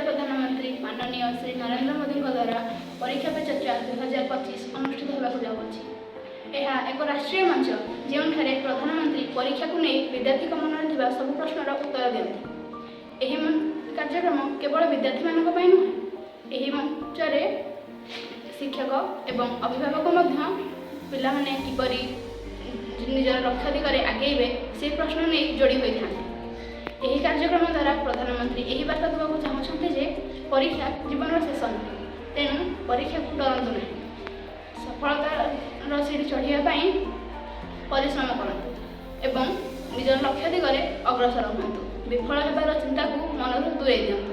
प्रधानमंत्री माननीय श्री नरेंद्र मोदी द्वारा परीक्षा पे चर्चा 2025 अनुष्ठित होगा जाऊँगी। यह एक राष्ट्रीय मंच जो प्रधानमंत्री परीक्षा को नहीं विद्यार्थी मन में सब प्रश्नर उत्तर दिखती। यह कार्यक्रम केवल विद्यार्थी मान नुहे, यह मंच शिक्षक एवं अभिभावक पिला माने किपरि निजर लक्ष्य दिगरे आगेबे से प्रश्न नहीं जोड़ी होता। यही कार्यक्रम द्वारा प्रधानमंत्री यही बार्ता देवाक चाहते जे परीक्षा जीवन शेष नुहे, तेणु परीक्षा को डरतु ना, सफलतार सीढ़ी चढ़ाई परिश्रम करूँ एवं निजर लक्ष्य दिगरे अग्रसर हूँ, विफल होबार चिंता को मन दूरे दिंतु।